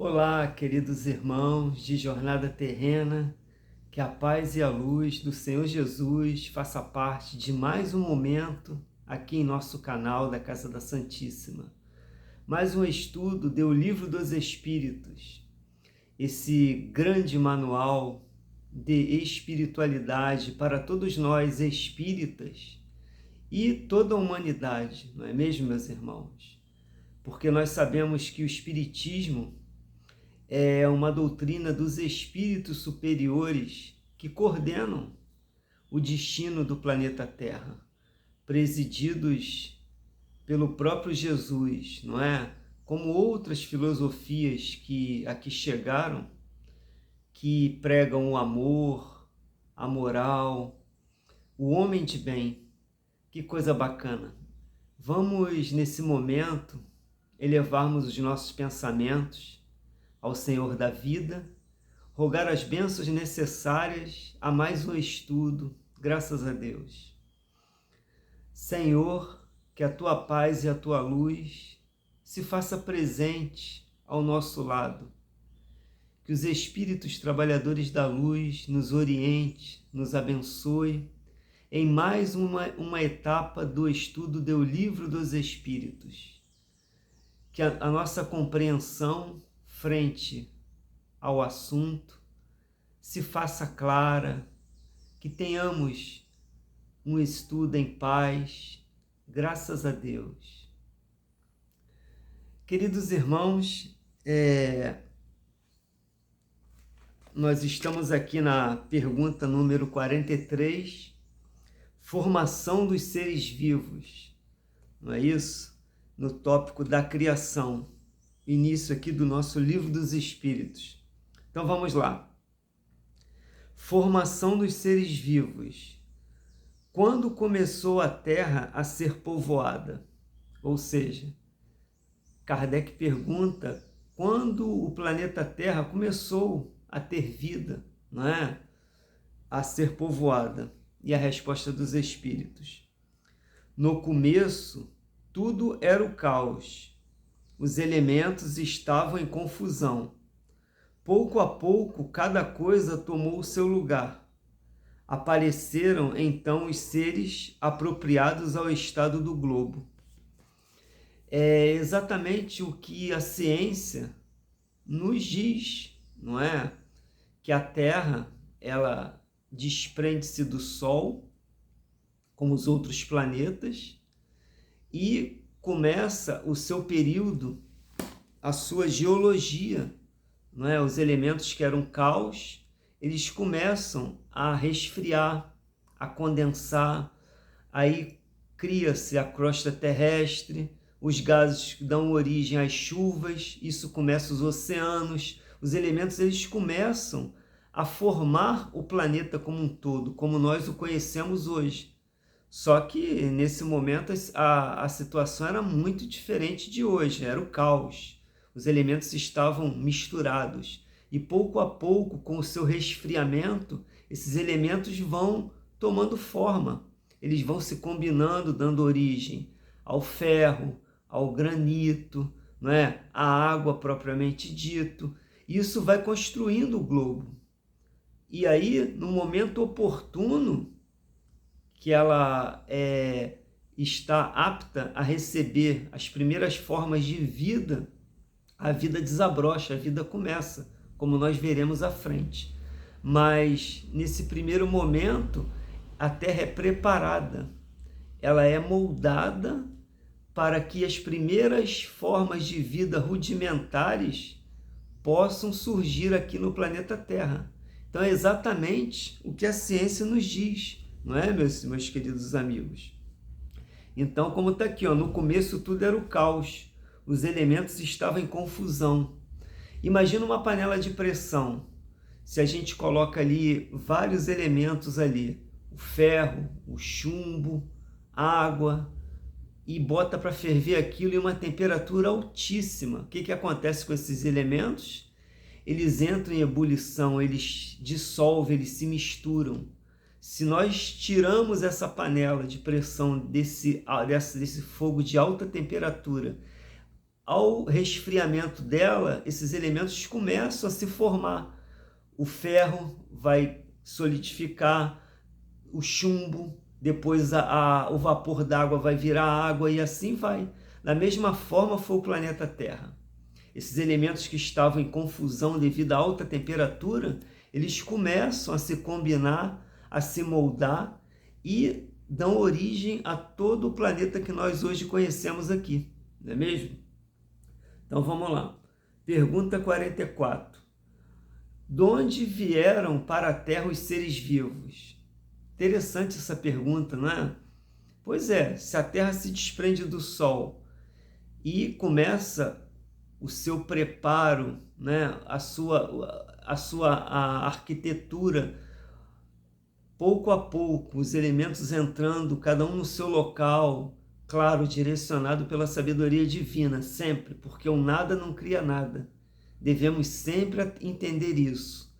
Olá, queridos irmãos de jornada terrena, que a paz e a luz do Senhor Jesus faça parte de mais um momento aqui em nosso canal da Casa da Santíssima. Mais um estudo do Livro dos Espíritos, esse grande manual de espiritualidade para todos nós espíritas e toda a humanidade, não é mesmo, meus irmãos? Porque nós sabemos que o Espiritismo é uma doutrina dos espíritos superiores que coordenam o destino do planeta Terra, presididos pelo próprio Jesus, não é? Como outras filosofias que aqui chegaram, que pregam o amor, a moral, o homem de bem. Que coisa bacana! Vamos, nesse momento, elevarmos os nossos pensamentos ao Senhor da vida, rogar as bênçãos necessárias a mais um estudo, graças a Deus. Senhor, que a Tua paz e a Tua luz se faça presente ao nosso lado, que os Espíritos trabalhadores da luz nos oriente, nos abençoe em mais uma etapa do estudo do Livro dos Espíritos, que a nossa compreensão frente ao assunto se faça clara, que tenhamos um estudo em paz, graças a Deus. Queridos irmãos, nós estamos aqui na pergunta número 43, formação dos seres vivos, não é isso? No tópico da criação, início aqui do nosso Livro dos Espíritos. Então vamos lá. Formação dos seres vivos. Quando começou a Terra a ser povoada? Ou seja, Kardec pergunta quando o planeta Terra começou a ter vida, não é? A ser povoada. E a resposta dos Espíritos: no começo, tudo era o caos. Os elementos estavam em confusão. Pouco a pouco, cada coisa tomou o seu lugar. Apareceram, então, os seres apropriados ao estado do globo. É exatamente o que a ciência nos diz, não é? Que a Terra, ela desprende-se do Sol, como os outros planetas, e começa o seu período, a sua geologia, não é? Os elementos que eram caos, eles começam a resfriar, a condensar, aí cria-se a crosta terrestre, os gases dão origem às chuvas, isso começa os oceanos, os elementos eles começam a formar o planeta como um todo, como nós o conhecemos hoje. Só que nesse momento a situação era muito diferente de hoje, era o caos. Os elementos estavam misturados e pouco a pouco, com o seu resfriamento, esses elementos vão tomando forma. Eles vão se combinando, dando origem ao ferro, ao granito, não é? À água propriamente dito. Isso vai construindo o globo. E aí, no momento oportuno, que ela está apta a receber as primeiras formas de vida, a vida desabrocha, a vida começa, como nós veremos à frente. Mas, nesse primeiro momento, a Terra é preparada, ela é moldada para que as primeiras formas de vida rudimentares possam surgir aqui no planeta Terra. Então é exatamente o que a ciência nos diz, não é, meus queridos amigos? Então, como está aqui, ó, no começo tudo era o caos, os elementos estavam em confusão. Imagina uma panela de pressão, se a gente coloca ali vários elementos ali, o ferro, o chumbo, água, e bota para ferver aquilo em uma temperatura altíssima. O que acontece com esses elementos? Eles entram em ebulição, eles dissolvem, eles se misturam. Se nós tiramos essa panela de pressão desse fogo de alta temperatura ao resfriamento dela, esses elementos começam a se formar. O ferro vai solidificar, o chumbo, depois o vapor d'água vai virar água e assim vai. Da mesma forma foi o planeta Terra. Esses elementos que estavam em confusão devido à alta temperatura, eles começam a se combinar, a se moldar e dão origem a todo o planeta que nós hoje conhecemos aqui, não é mesmo? Então vamos lá. Pergunta 44. De onde vieram para a Terra os seres vivos? Interessante essa pergunta, não é? Pois é, se a Terra se desprende do Sol e começa o seu preparo, né? a sua arquitetura, pouco a pouco, os elementos entrando, cada um no seu local, claro, direcionado pela sabedoria divina, sempre, porque o nada não cria nada. Devemos sempre entender isso,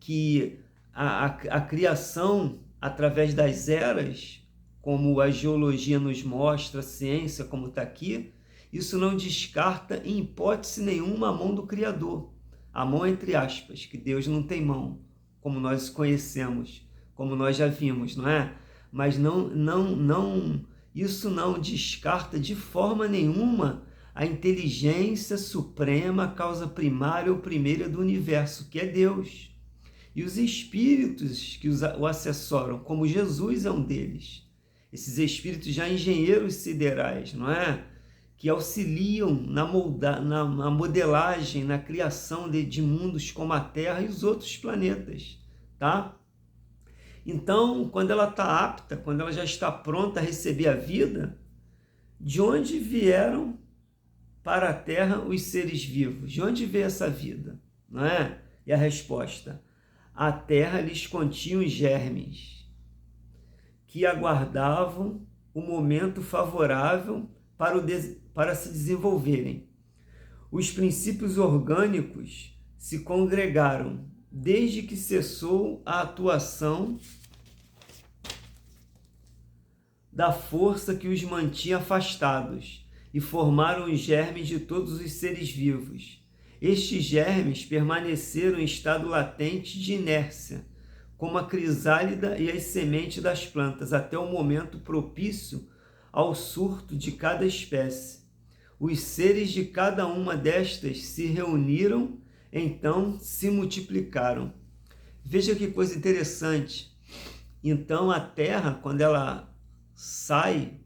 que a criação, através das eras, como a geologia nos mostra, a ciência, como está aqui, isso não descarta em hipótese nenhuma a mão do Criador. A mão entre aspas, que Deus não tem mão, como nós conhecemos, como nós já vimos, não é? Mas isso não descarta de forma nenhuma a inteligência suprema, a causa primária ou primeira do universo, que é Deus. E os espíritos que o assessoram, como Jesus é um deles. Esses espíritos já engenheiros siderais, não é? Que auxiliam na modelagem, na criação de mundos como a Terra e os outros planetas, tá? Então, quando ela está apta, quando ela já está pronta a receber a vida, de onde vieram para a Terra os seres vivos? De onde veio essa vida? Não é? E a resposta: a Terra lhes continha os germes que aguardavam o momento favorável para se desenvolverem. Os princípios orgânicos se congregaram desde que cessou a atuação da força que os mantinha afastados e formaram os germes de todos os seres vivos. Estes germes permaneceram em estado latente de inércia, como a crisálida e as sementes das plantas, até o momento propício ao surto de cada espécie. Os seres de cada uma destas se reuniram, então se multiplicaram. Veja que coisa interessante. Então a Terra, quando ela sai,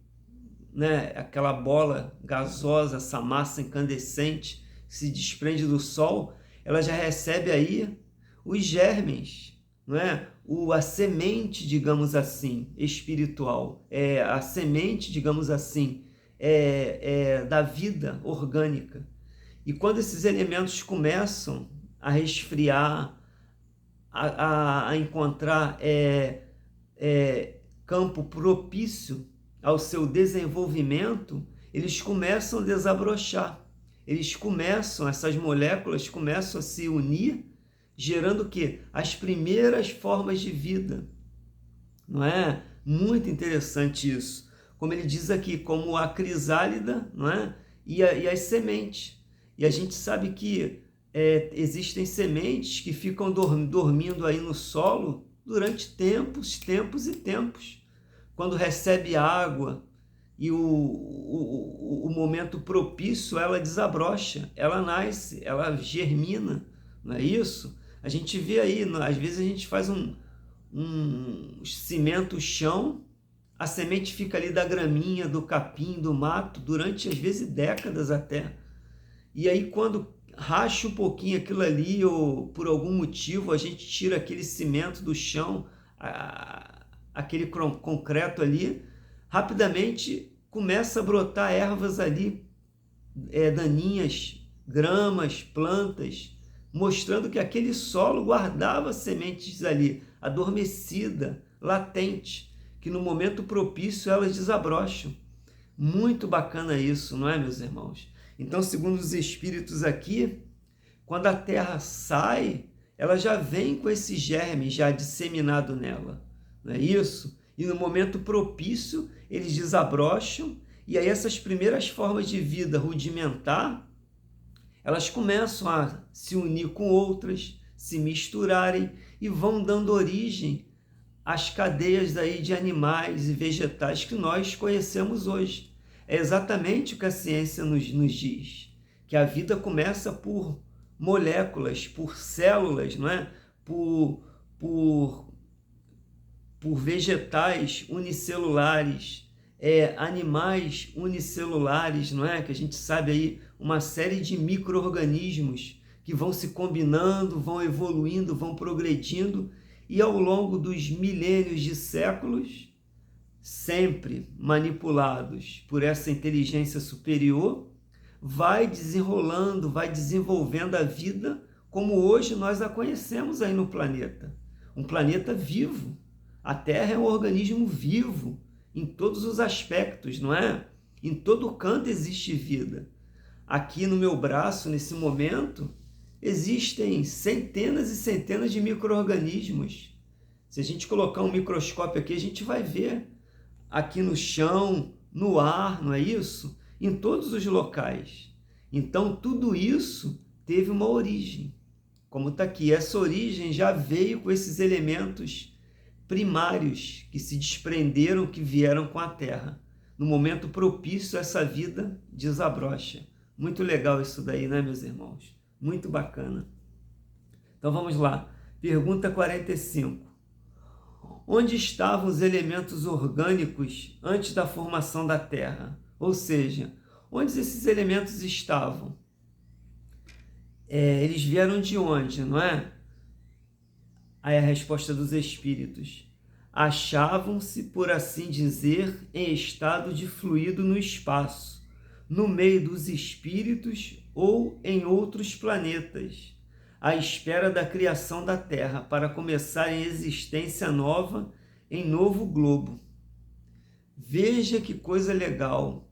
né, aquela bola gasosa, essa massa incandescente, se desprende do Sol, ela já recebe aí os germes, não é? A semente, digamos assim, espiritual, a semente, digamos assim, da vida orgânica. E quando esses elementos começam a resfriar, a encontrar campo propício ao seu desenvolvimento, eles começam a desabrochar. Essas moléculas começam a se unir, gerando o quê? As primeiras formas de vida. Não é? Muito interessante isso. Como ele diz aqui, como a crisálida, não é? E as sementes. E a gente sabe que existem sementes que ficam dormindo aí no solo durante tempos e tempos. Quando recebe água e o momento propício, ela desabrocha, ela nasce, ela germina, não é isso? A gente vê aí, às vezes a gente faz um cimento chão, a semente fica ali da graminha, do capim, do mato, durante às vezes décadas até. E aí quando racha um pouquinho aquilo ali, ou por algum motivo a gente tira aquele cimento do chão, aquele concreto ali, rapidamente começa a brotar ervas ali, daninhas, gramas, plantas, mostrando que aquele solo guardava sementes ali, adormecida, latente, que no momento propício elas desabrocham. Muito bacana isso, não é, meus irmãos? Então, segundo os espíritos aqui, quando a Terra sai, ela já vem com esse germe já disseminado nela, não é isso? E no momento propício, eles desabrocham, e aí essas primeiras formas de vida rudimentar, elas começam a se unir com outras, se misturarem e vão dando origem às cadeias aí de animais e vegetais que nós conhecemos hoje. É exatamente o que a ciência nos diz, que a vida começa por moléculas, por células, não é? Por vegetais unicelulares, animais unicelulares, não é? Que a gente sabe aí uma série de micro-organismos que vão se combinando, vão evoluindo, vão progredindo e ao longo dos milênios de séculos, sempre manipulados por essa inteligência superior, vai desenrolando, vai desenvolvendo a vida como hoje nós a conhecemos aí no planeta. Um planeta vivo. A Terra é um organismo vivo em todos os aspectos, não é? Em todo canto existe vida. Aqui no meu braço, nesse momento, existem centenas e centenas de micro-organismos. Se a gente colocar um microscópio aqui, a gente vai ver aqui no chão, no ar, não é isso? Em todos os locais. Então, tudo isso teve uma origem. Como está aqui, essa origem já veio com esses elementos primários que se desprenderam, que vieram com a Terra. No momento propício, essa vida desabrocha. Muito legal isso daí, né, meus irmãos? Muito bacana. Então vamos lá. Pergunta 45. Onde estavam os elementos orgânicos antes da formação da Terra? Ou seja, onde esses elementos estavam? Eles vieram de onde, não é? Aí a resposta dos espíritos. Achavam-se, por assim dizer, em estado de fluido no espaço, no meio dos espíritos ou em outros planetas, à espera da criação da Terra, para começar em existência nova em novo globo. Veja que coisa legal,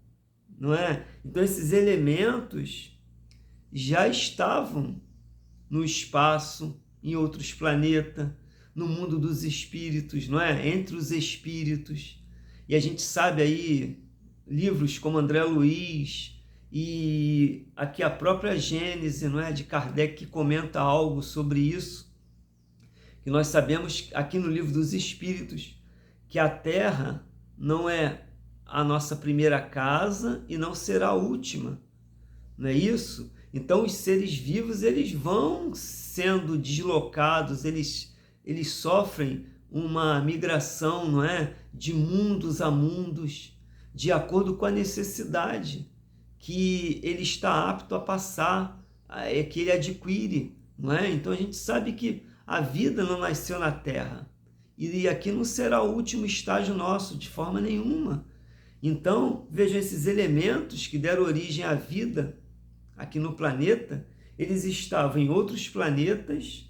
não é? Então esses elementos já estavam no espaço, em outros planetas, no mundo dos espíritos, não é? Entre os espíritos. E a gente sabe aí, livros como André Luiz e aqui a própria Gênese, não é? De Kardec, que comenta algo sobre isso, que nós sabemos aqui no livro dos espíritos, que a Terra não é a nossa primeira casa e não será a última, não é isso? Então os seres vivos, eles vão sendo deslocados, eles sofrem uma migração, não é? De mundos a mundos, de acordo com a necessidade que ele está apto a passar, que ele adquire, não é? Então a gente sabe que a vida não nasceu na Terra, e aqui não será o último estágio nosso, de forma nenhuma. Então, vejam, esses elementos que deram origem à vida aqui no planeta, eles estavam em outros planetas,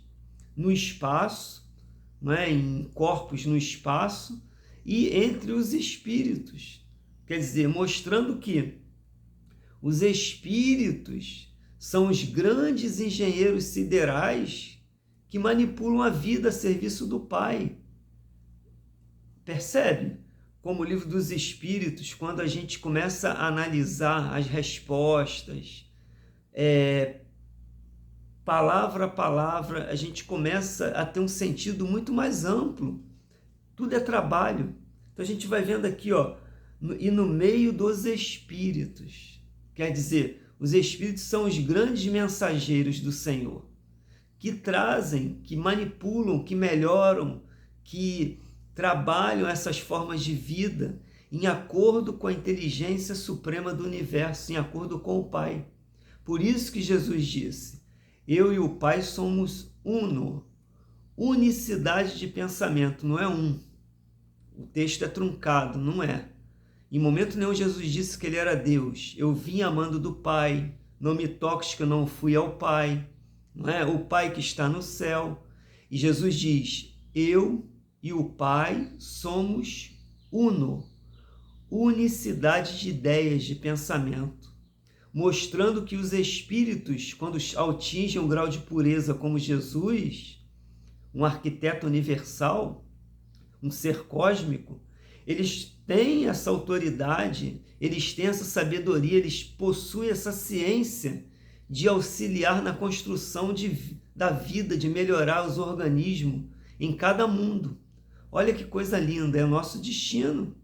no espaço, não é? Em corpos no espaço e entre os espíritos. Quer dizer, mostrando que os espíritos são os grandes engenheiros siderais que manipulam a vida a serviço do Pai. Percebe? Como o livro dos Espíritos, quando a gente começa a analisar as respostas, palavra a palavra, a gente começa a ter um sentido muito mais amplo. Tudo é trabalho. Então a gente vai vendo aqui, ó, e no meio dos espíritos. Quer dizer, os espíritos são os grandes mensageiros do Senhor, que trazem, que manipulam, que melhoram, que trabalham essas formas de vida em acordo com a inteligência suprema do universo, em acordo com o Pai. Por isso que Jesus disse, eu e o Pai somos uno, unicidade de pensamento, não é um. O texto é truncado, não é. Em momento nenhum Jesus disse que ele era Deus. Eu vim amando do Pai, não me toques que eu não fui ao Pai, não é? O Pai que está no céu. E Jesus diz, eu e o Pai somos uno, unicidade de ideias, de pensamento, mostrando que os espíritos, quando atingem um grau de pureza como Jesus, um arquiteto universal, um ser cósmico, eles têm essa autoridade, eles têm essa sabedoria, eles possuem essa ciência de auxiliar na construção da vida, de melhorar os organismos em cada mundo. Olha que coisa linda, é o nosso destino.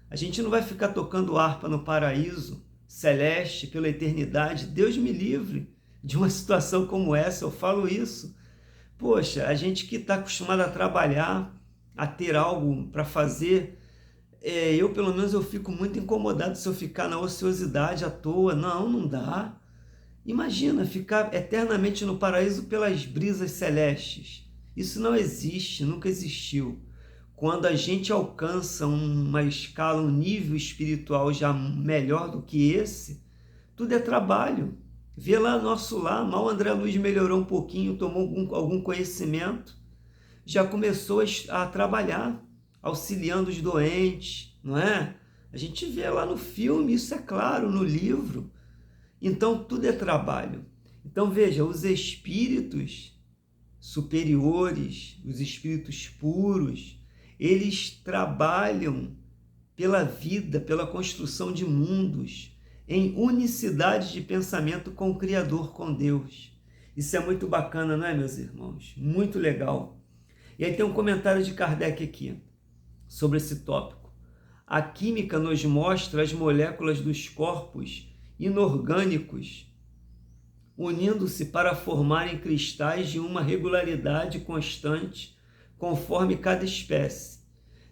A gente não vai ficar tocando harpa no paraíso celeste pela eternidade. Deus me livre de uma situação como essa, eu falo isso. Poxa, a gente que está acostumado a trabalhar, a ter algo para fazer, eu pelo menos eu fico muito incomodado se eu ficar na ociosidade à toa. Não, não dá. Imagina ficar eternamente no paraíso pelas brisas celestes. Isso não existe, nunca existiu. Quando a gente alcança uma escala, um nível espiritual já melhor do que esse, tudo é trabalho. Vê lá nosso lar, mal André Luiz melhorou um pouquinho, tomou algum conhecimento, já começou a trabalhar, auxiliando os doentes, não é? A gente vê lá no filme, isso é claro, no livro. Então, tudo é trabalho. Então, veja, os espíritos superiores, os espíritos puros, eles trabalham pela vida, pela construção de mundos, em unicidade de pensamento com o Criador, com Deus. Isso é muito bacana, não é, meus irmãos? Muito legal. E aí tem um comentário de Kardec aqui, sobre esse tópico. A química nos mostra as moléculas dos corpos inorgânicos unindo-se para formarem cristais de uma regularidade constante, conforme cada espécie,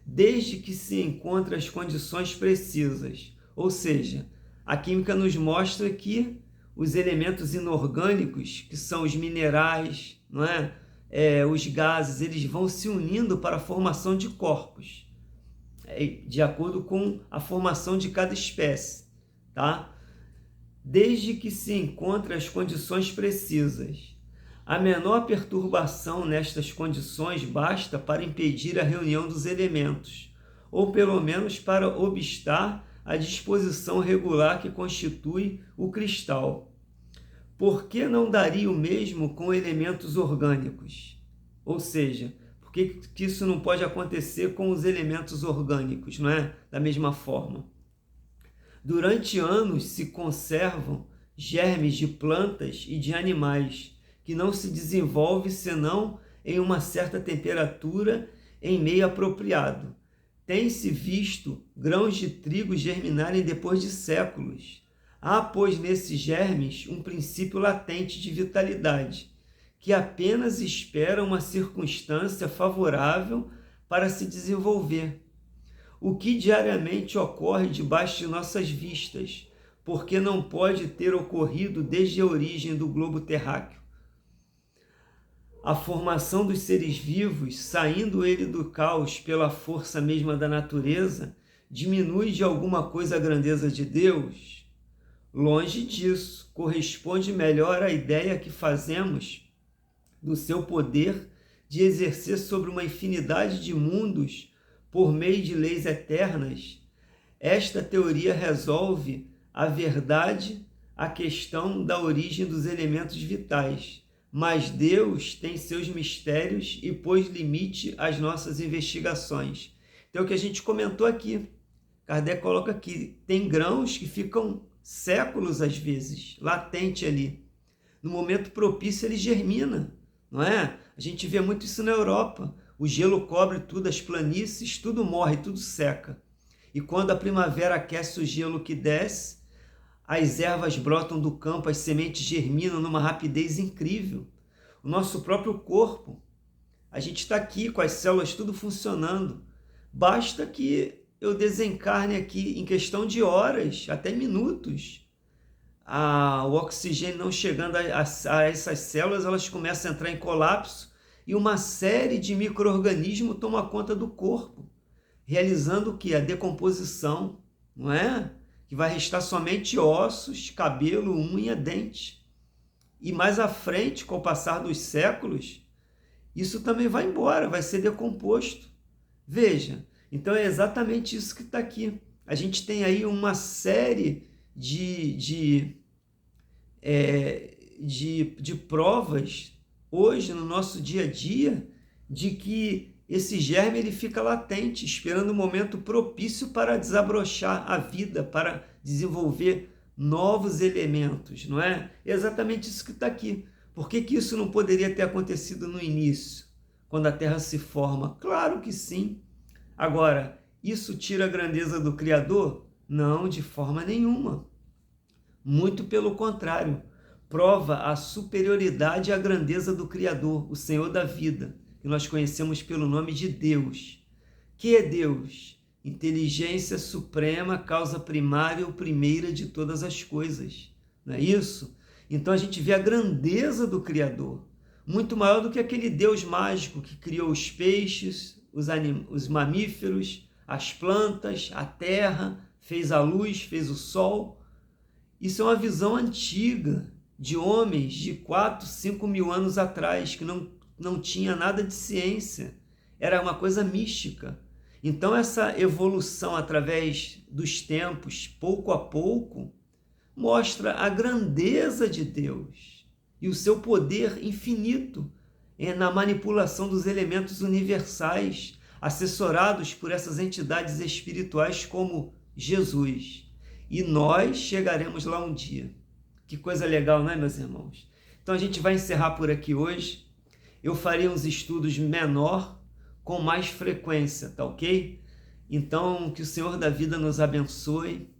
desde que se encontrem as condições precisas. Ou seja, a química nos mostra que os elementos inorgânicos, que são os minerais, não é? Os gases, eles vão se unindo para a formação de corpos, de acordo com a formação de cada espécie, tá? Desde que se encontrem as condições precisas. A menor perturbação nestas condições basta para impedir a reunião dos elementos, ou pelo menos para obstar a disposição regular que constitui o cristal. Por que não daria o mesmo com elementos orgânicos? Ou seja, por que isso não pode acontecer com os elementos orgânicos, não é? Da mesma forma. Durante anos se conservam germes de plantas e de animais, que não se desenvolve senão em uma certa temperatura em meio apropriado. Tem-se visto grãos de trigo germinarem depois de séculos. Há, pois, nesses germes um princípio latente de vitalidade, que apenas espera uma circunstância favorável para se desenvolver. O que diariamente ocorre debaixo de nossas vistas, porque não pode ter ocorrido desde a origem do globo terráqueo. A formação dos seres vivos, saindo ele do caos pela força mesma da natureza, diminui de alguma coisa a grandeza de Deus? Longe disso, corresponde melhor à ideia que fazemos do seu poder de exercer sobre uma infinidade de mundos por meio de leis eternas. Esta teoria resolve a verdade, a questão da origem dos elementos vitais, mas Deus tem seus mistérios e pôs limite às nossas investigações. Então, o que a gente comentou aqui, Kardec coloca aqui, tem grãos que ficam séculos, às vezes, latente ali. No momento propício, ele germina, não é? A gente vê muito isso na Europa. O gelo cobre tudo, as planícies, tudo morre, tudo seca. E quando a primavera aquece o gelo que desce, as ervas brotam do campo, as sementes germinam numa rapidez incrível. O nosso próprio corpo, a gente está aqui com as células tudo funcionando. Basta que eu desencarne aqui em questão de horas, até minutos. O oxigênio não chegando a essas células, elas começam a entrar em colapso e uma série de micro-organismos toma conta do corpo, realizando o que? A decomposição, não é? Que vai restar somente ossos, cabelo, unha, dente. E mais à frente, com o passar dos séculos, isso também vai embora, vai ser decomposto. Veja, então é exatamente isso que está aqui. A gente tem aí uma série de provas hoje no nosso dia a dia de que esse germe ele fica latente, esperando o momento propício para desabrochar a vida, para desenvolver novos elementos, não é? É exatamente isso que está aqui. Por que que isso não poderia ter acontecido no início, quando a Terra se forma? Claro que sim. Agora, isso tira a grandeza do Criador? Não, de forma nenhuma. Muito pelo contrário, prova a superioridade e a grandeza do Criador, o Senhor da vida, que nós conhecemos pelo nome de Deus. Que é Deus? Inteligência suprema, causa primária ou primeira de todas as coisas. Não é isso? Então a gente vê a grandeza do Criador, muito maior do que aquele Deus mágico que criou os peixes, os mamíferos, as plantas, a terra, fez a luz, fez o sol. Isso é uma visão antiga de homens de 4, 5 mil anos atrás, que não tinha nada de ciência, era uma coisa mística. Então essa evolução através dos tempos, pouco a pouco, mostra a grandeza de Deus e o seu poder infinito na manipulação dos elementos universais, assessorados por essas entidades espirituais como Jesus. E nós chegaremos lá um dia. Que coisa legal, não é, meus irmãos? Então a gente vai encerrar por aqui hoje. Eu farei uns estudos menor, com mais frequência, tá ok? Então, que o Senhor da vida nos abençoe.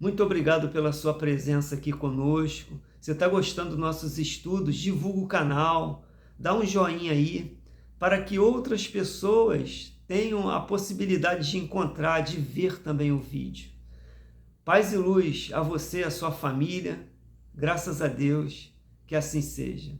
Muito obrigado pela sua presença aqui conosco. Você está gostando dos nossos estudos? Divulga o canal, dá um joinha aí, para que outras pessoas tenham a possibilidade de encontrar, de ver também o vídeo. Paz e luz a você e a sua família. Graças a Deus, que assim seja.